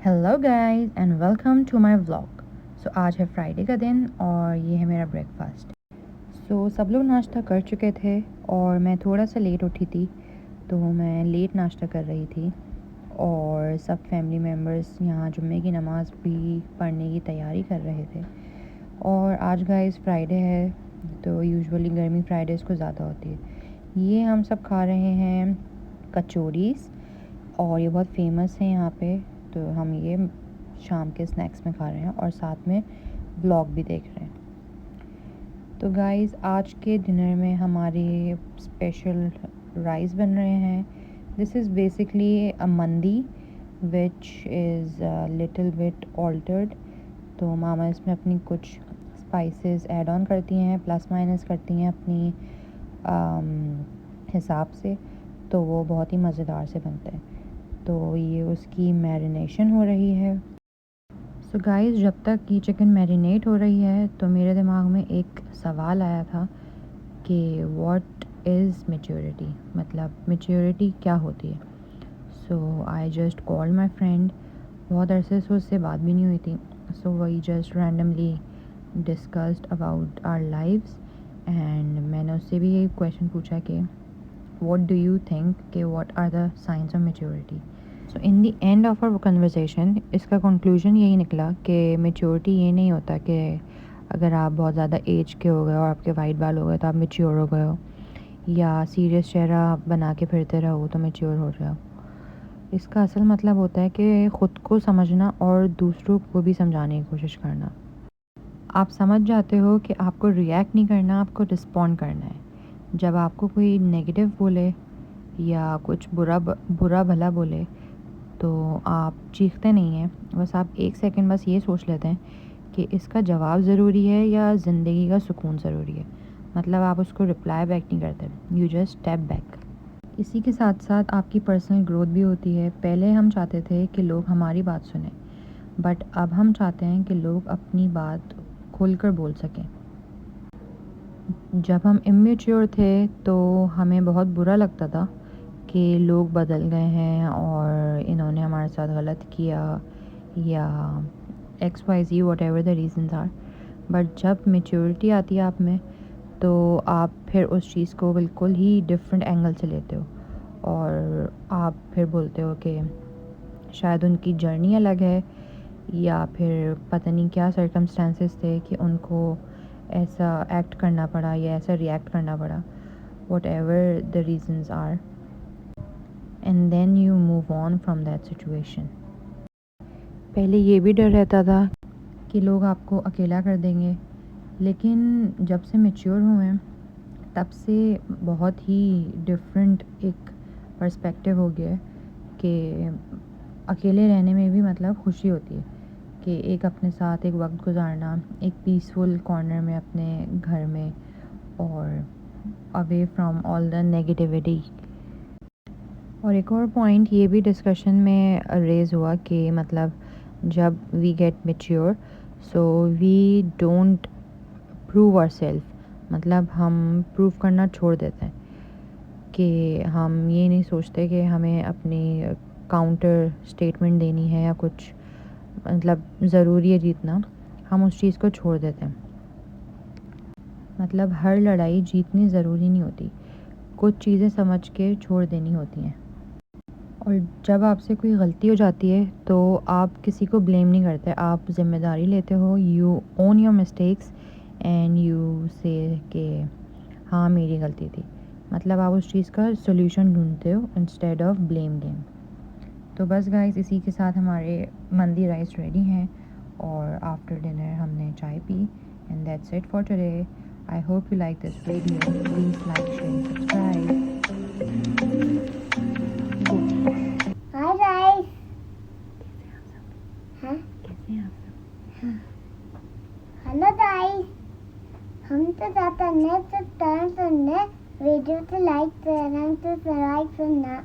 Hello guys and welcome to my vlog. So आज है Friday का दिन और ये है मेरा ब्रेकफास्ट। सो सब लोग नाश्ता कर चुके थे और मैं थोड़ा सा लेट उठी थी, तो मैं लेट नाश्ता कर रही थी और सब फैमिली मेम्बर्स यहाँ जुम्मे की नमाज़ भी पढ़ने की तैयारी कर रहे थे। और आज गाइस फ्राइडे है, तो यूजुअली गर्मी फ्राइडेज़ को ज़्यादा होती है। ये हम सब खा रहे हैं कचौरीज़ और ये बहुत फेमस है यहाँ पे, तो हम ये शाम के स्नैक्स में खा रहे हैं और साथ में व्लॉग भी देख रहे हैं। तो गाइस आज के डिनर में हमारे स्पेशल राइस बन रहे हैं। दिस इज़ बेसिकली अ मंदी which is little bit altered. तो मामा इसमें अपनी कुछ स्पाइसेस ऐड ऑन करती हैं, प्लस माइनस करती हैं अपनी हिसाब से, तो वो बहुत ही मज़ेदार से बनते हैं। तो ये उसकी मैरिनेशन हो रही है। सो गाइस जब तक ये चिकन मैरिनेट हो रही है तो मेरे दिमाग में एक सवाल आया था कि व्हाट इज़ मैच्योरिटी, मतलब मैच्योरिटी क्या होती है। So I just called my friend. बहुत अरसे से उससे बात भी नहीं हुई थी, सो वही just randomly discussed about our lives and मैंने उससे भी ये क्वेश्चन पूछा कि what do you think कि what are the signs of maturity। so in the end of our conversation इसका conclusion यही निकला कि maturity ये नहीं होता कि अगर आप बहुत ज़्यादा एज के हो गए और आपके वाइट बाल हो गए तो आप मेच्योर हो गए हो, या सीरियस चेहरा बना के फिरते रहो तो मेच्योर हो जाओ। इसका असल मतलब होता है कि ख़ुद को समझना और दूसरों को भी समझाने की कोशिश करना। आप समझ जाते हो कि आपको रिएक्ट नहीं करना, आपको रिस्पॉन्ड करना है। जब आपको कोई नेगेटिव बोले या कुछ बुरा भला बोले तो आप चीखते नहीं हैं, बस आप एक सेकंड बस ये सोच लेते हैं कि इसका जवाब ज़रूरी है या ज़िंदगी का सुकून ज़रूरी है। मतलब आप उसको रिप्लाई बैक नहीं करते, यू जस्ट स्टेप बैक। इसी के साथ साथ आपकी पर्सनल ग्रोथ भी होती है। पहले हम चाहते थे कि लोग हमारी बात सुने, बट अब हम चाहते हैं कि लोग अपनी बात खुलकर बोल सकें। जब हम इमेच्योर थे तो हमें बहुत बुरा लगता था कि लोग बदल गए हैं और इन्होंने हमारे साथ गलत किया या XYZ whatever the reasons are. But जब मेच्योरिटी आती है आप में तो आप फिर उस चीज़ को बिल्कुल ही डिफरेंट एंगल से लेते हो और आप फिर बोलते हो कि शायद उनकी जर्नी अलग है या फिर पता नहीं क्या सर्कमस्टेंसेस थे कि उनको ऐसा एक्ट करना पड़ा या ऐसा रिएक्ट करना पड़ा, whatever the reasons are, and then you move on from that situation. पहले ये भी डर रहता था कि लोग आपको अकेला कर देंगे, लेकिन जब से मैच्योर हुए तब से बहुत ही डिफरेंट एक पर्सपेक्टिव हो गया है कि अकेले रहने में भी मतलब खुशी होती है कि एक अपने साथ एक वक्त गुजारना, एक पीसफुल कॉर्नर में अपने घर में और away from all the negativity. और एक और पॉइंट ये भी डिस्कशन में रेज़ हुआ कि मतलब जब we get mature so we don't prove ourself, मतलब हम प्रूव करना छोड़ देते हैं कि हम ये नहीं सोचते कि हमें अपनी काउंटर स्टेटमेंट देनी है या कुछ, मतलब ज़रूरी है जीतना, हम उस चीज़ को छोड़ देते हैं। मतलब हर लड़ाई जीतनी ज़रूरी नहीं होती, कुछ चीज़ें समझ के छोड़ देनी होती हैं। और जब आपसे कोई गलती हो जाती है तो आप किसी को ब्लेम नहीं करते, आप ज़िम्मेदारी लेते हो, you own your mistakes and you से कि हाँ मेरी गलती थी। मतलब आप उस चीज़ का सोल्यूशन ढूंढते हो इंस्टेड ऑफ ब्लेम गेम। तो बस गाइस इसी के साथ हमारे मंदी राइस रेडी हैं और आफ्टर डिनर हमने चाय P and that's it for today. I hope you like this video, please like share subscribe. Hi guys. हाँ कैसे हैं आप सब? हेलो गाइस, हम तो जाते हैं नेक्स्ट टाइम सुनने वीडियो से लाइक करना, सब्सक्राइब करना।